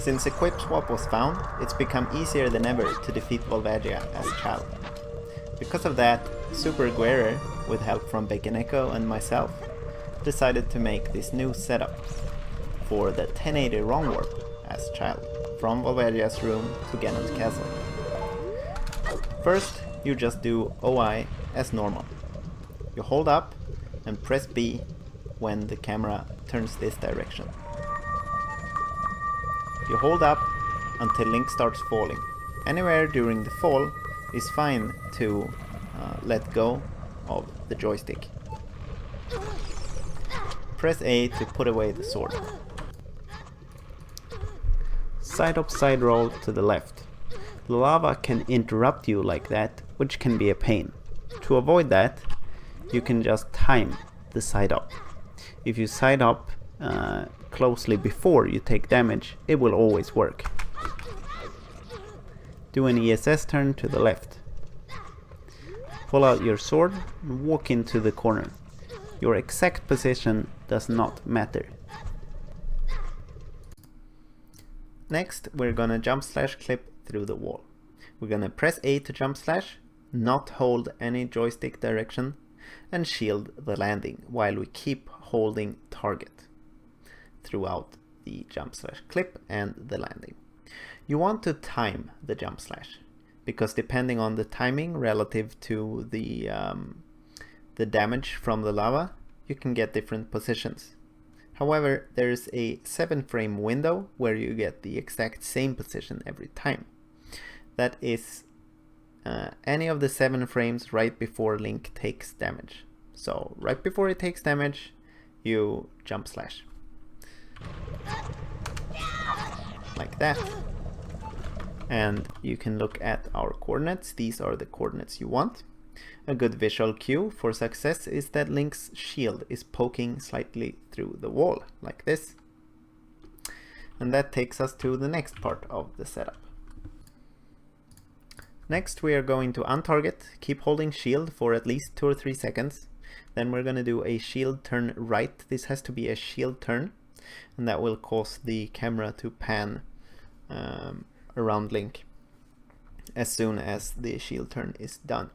Since Equip Swap was found, it's become easier than ever to defeat Volvagia as a child. Because of that, Super Guerrer, with help from Bacon Echo and myself, decided to make this new setup for the 1080 wrong warp as a child, from Volvagia's room to Ganon's castle. First, you just do OI as normal. You hold up and press B when the camera turns this direction. You hold up until Link starts falling. Anywhere during the fall is fine to let go of the joystick. Press A to put away the sword. Side up, side roll to the left. The lava can interrupt you like that, which can be a pain. To avoid that, you can just time the side up. If you side up closely before you take damage, it will always work. Do an ESS turn to the left. Pull out your sword and walk into the corner. Your exact position does not matter. Next, we're gonna jump slash clip through the wall. We're gonna press A to jump slash, not hold any joystick direction, and shield the landing while we keep holding target throughout the jump slash clip and the landing. You want to time the jump slash, because depending on the timing relative to the damage from the lava, you can get different positions. However, there is a 7-frame window where you get the exact same position every time. That is any of the 7 frames right before Link takes damage. So right before he takes damage, you jump slash. Like that. And you can look at our coordinates. These are the coordinates you want. A good visual cue for success is that Link's shield is poking slightly through the wall, like this. And that takes us to the next part of the setup. Next, we are going to untarget, keep holding shield for at least 2 or 3 seconds. Then we're going to do a shield turn right. This has to be a shield turn, and that will cause the camera to pan around Link as soon as the shield turn is done.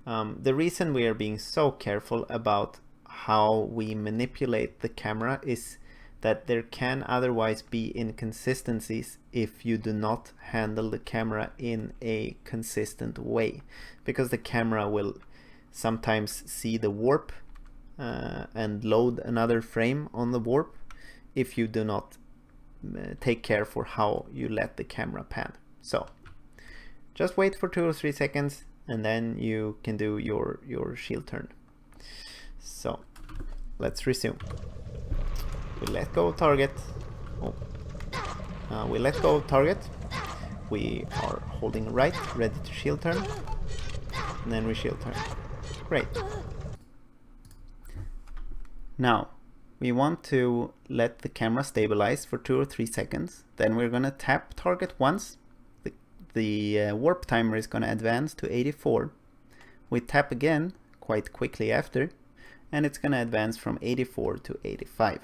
The reason we are being so careful about how we manipulate the camera is that there can otherwise be inconsistencies if you do not handle the camera in a consistent way, because the camera will sometimes see the warp and load another frame on the warp if you do not take care for how you let the camera pan. So just wait for 2 or 3 seconds and then you can do your shield turn. So let's resume. We let go of target. We let go of target. We are holding right, ready to shield turn, and then we shield turn. Great. Now we want to let the camera stabilize for 2 or 3 seconds. Then we're gonna tap target once. The warp timer is gonna advance to 84. We tap again quite quickly after, and it's gonna advance from 84 to 85.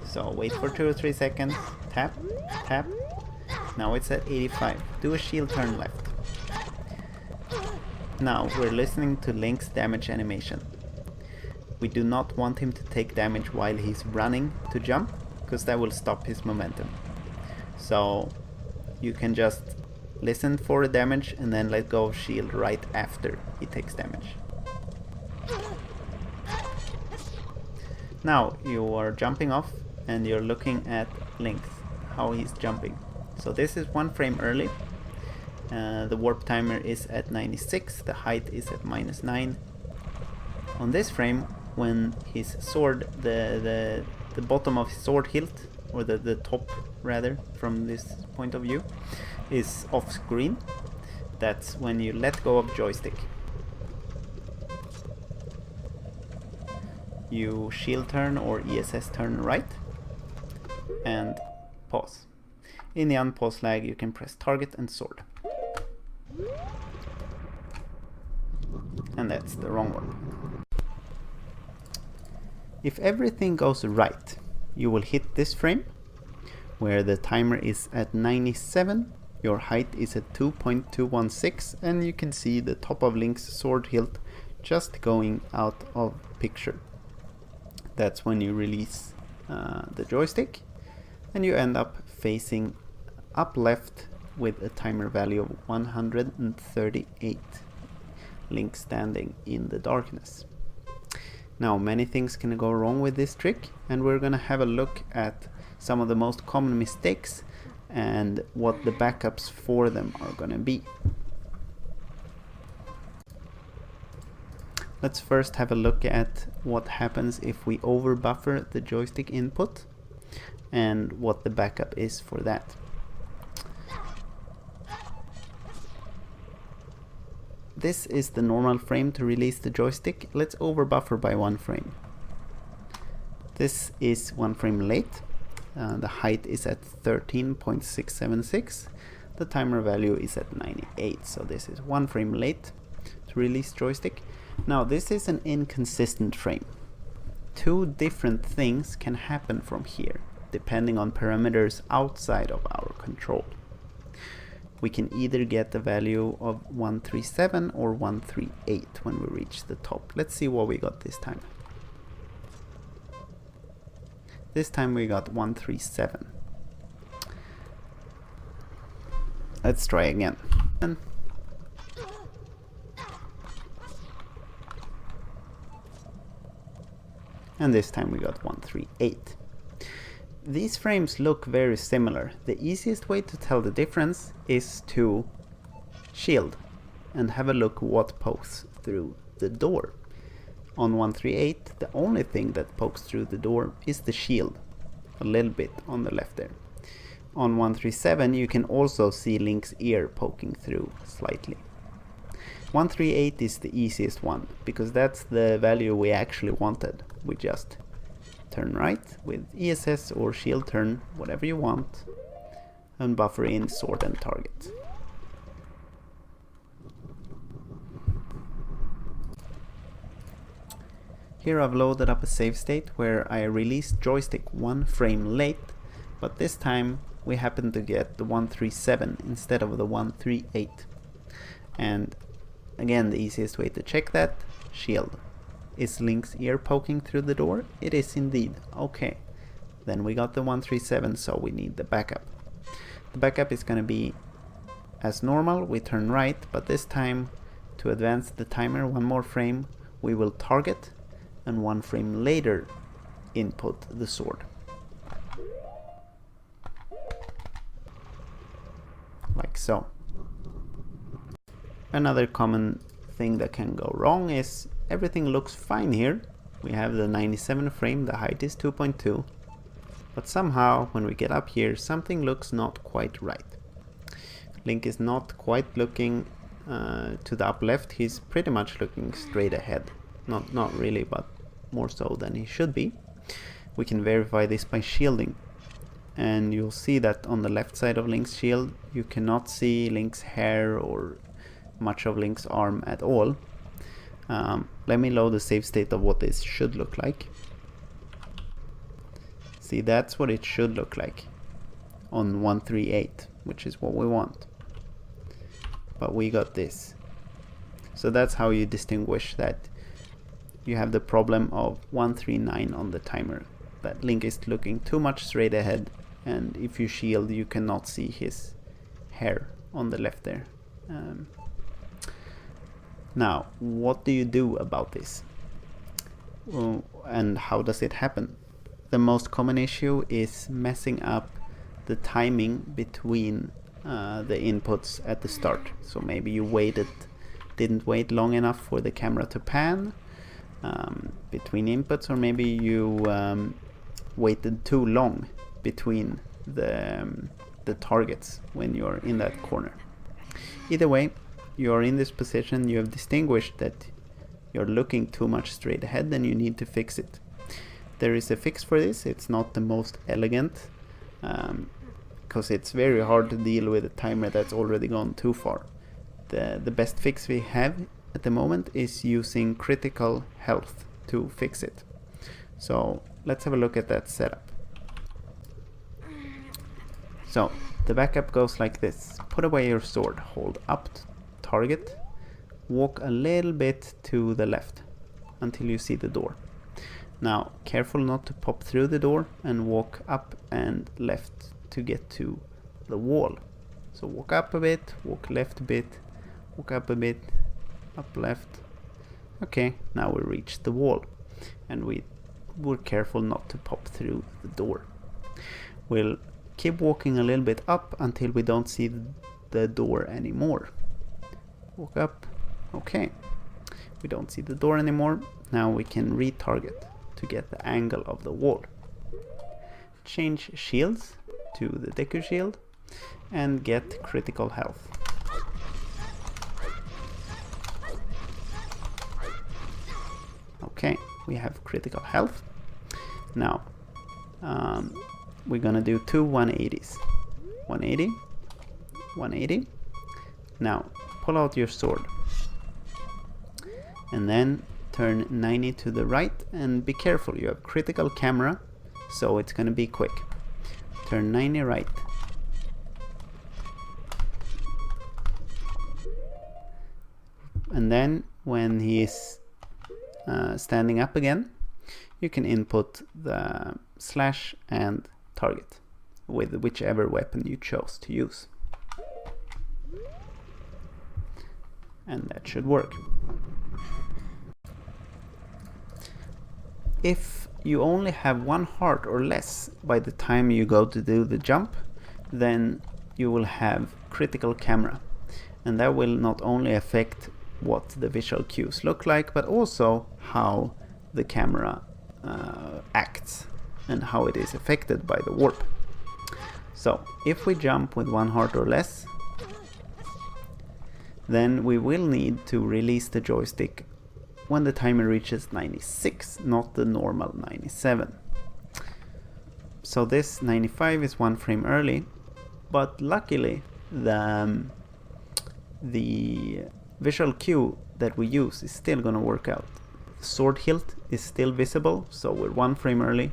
So wait for 2 or 3 seconds, tap, tap. Now it's at 85. Do a shield turn left. Now we're listening to Link's damage animation. We do not want him to take damage while he's running to jump, because that will stop his momentum. So you can just listen for the damage and then let go of shield right after he takes damage. Now you are jumping off and you're looking at Link, how he's jumping. So this is 1 frame early. The warp timer is at 96, the height is at -9. On this frame, when his sword, the bottom of his sword hilt, or the top rather, from this point of view, is off screen, that's when you let go of joystick. You shield turn or ESS turn right, and pause. In the unpause flag you can press target and sword. And that's the wrong one. If everything goes right, you will hit this frame where the timer is at 97, your height is at 2.216, and you can see the top of Link's sword hilt just going out of picture. That's when you release the joystick, and you end up facing up left with a timer value of 138. Link standing in the darkness. Now, many things can go wrong with this trick, and we're gonna have a look at some of the most common mistakes and what the backups for them are gonna be. Let's first have a look at what happens if we overbuffer the joystick input and what the backup is for that. This is the normal frame to release the joystick. Let's overbuffer by 1 frame. This is 1 frame late. The height is at 13.676. The timer value is at 98. So this is 1 frame late to release joystick. Now this is an inconsistent frame. 2 different things can happen from here, depending on parameters outside of our control. We can either get the value of 137 or 138 when we reach the top. Let's see what we got this time. This time we got 137. Let's try again. And this time we got 138. These frames look very similar. The easiest way to tell the difference is to shield and have a look what pokes through the door. On 138, the only thing that pokes through the door is the shield, a little bit on the left there. On 137, you can also see Link's ear poking through slightly. 138 is the easiest one, because that's the value we actually wanted. We just turn right with ESS or shield turn, whatever you want, and buffer in sword and target. Here I've loaded up a save state where I released joystick 1 frame late, but this time we happen to get the 137 instead of the 138. And again, the easiest way to check that, shield. Is Link's ear poking through the door? It is indeed. Okay. Then we got the 137, so we need the backup. The backup is going to be as normal. We turn right, but this time to advance the timer 1 more frame, we will target, and 1 frame later input the sword. Like so. Another common thing that can go wrong is everything looks fine here. We have the 97 frame, the height is 2.2, but somehow when we get up here something looks not quite right. Link is not quite looking to the up left, he's pretty much looking straight ahead. Not really, but more so than he should be. We can verify this by shielding, and you'll see that on the left side of Link's shield you cannot see Link's hair or much of Link's arm at all. Let me load the save state of what this should look like. See, that's what it should look like on 138, which is what we want. But we got this. So that's how you distinguish that you have the problem of 139 on the timer. That Link is looking too much straight ahead, and if you shield you cannot see his hair on the left there. Now, what do you do about this? And how does it happen? The most common issue is messing up the timing between the inputs at the start. So maybe you didn't wait long enough for the camera to pan between inputs, or maybe you waited too long between the targets when you're in that corner. Either way, you're in this position, you have distinguished that you're looking too much straight ahead and you need to fix it. There is a fix for this. It's not the most elegant, because it's very hard to deal with a timer that's already gone too far. The best fix we have at the moment is using critical health to fix it. So let's have a look at that setup. So the backup goes like this. Put away your sword, hold up target, walk a little bit to the left until you see the door. Now careful not to pop through the door, and walk up and left to get to the wall. So walk up a bit, walk left a bit, walk up a bit, up left. Okay, now we reached the wall, and we were careful not to pop through the door. We'll keep walking a little bit up until we don't see the door anymore. Walk up. Okay, we don't see the door anymore. Now we can retarget to get the angle of the wall. Change shields to the Deku shield and get critical health. Okay, we have critical health. Now we're gonna do two 180s. 180, 180. Now pull out your sword and then turn 90 to the right, and be careful, you have critical camera, so it's gonna be quick. Turn 90 right. And then when he's standing up again, you can input the slash and target with whichever weapon you chose to use. And that should work. If you only have one heart or less by the time you go to do the jump, then you will have critical camera, and that will not only affect what the visual cues look like, but also how the camera acts and how it is affected by the warp. So if we jump with one heart or less, then we will need to release the joystick when the timer reaches 96, not the normal 97. So this 95 is 1 frame early, but luckily the visual cue that we use is still gonna work out. The sword hilt is still visible, so we're 1 frame early.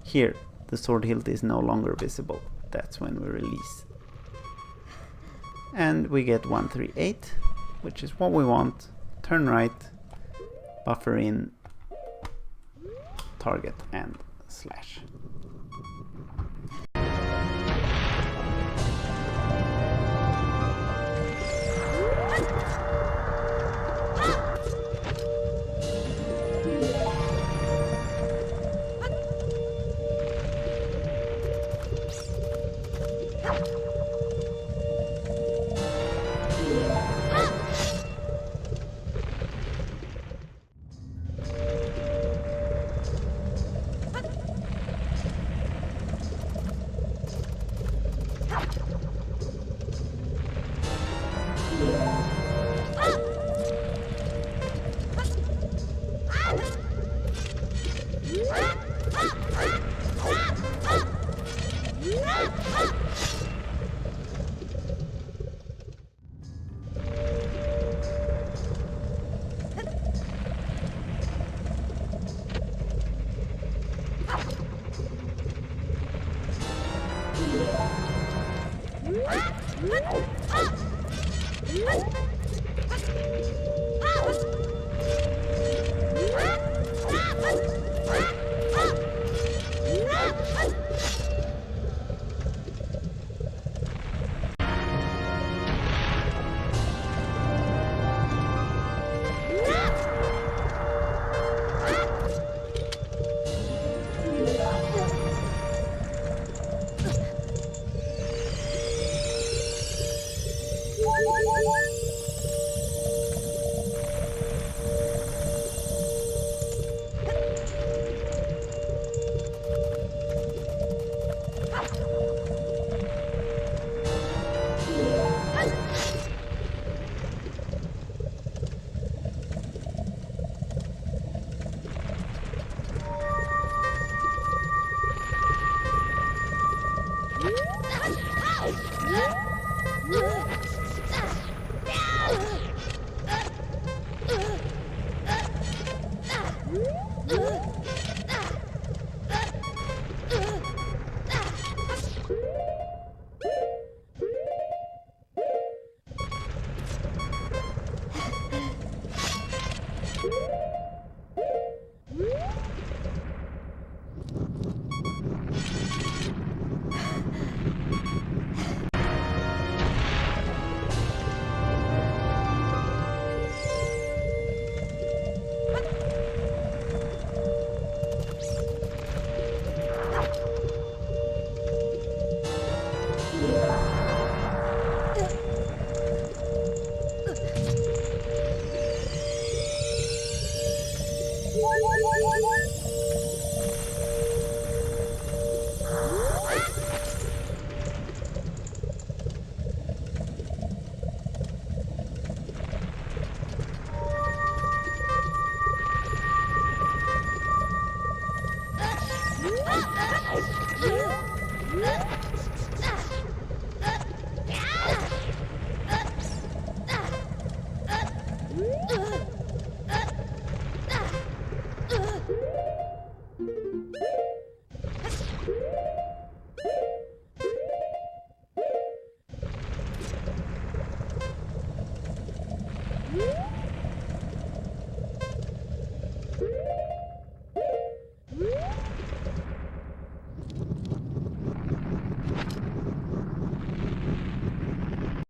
Here, the sword hilt is no longer visible. That's when we release. And we get 138, which is what we want. Turn right, buffer in, target and slash.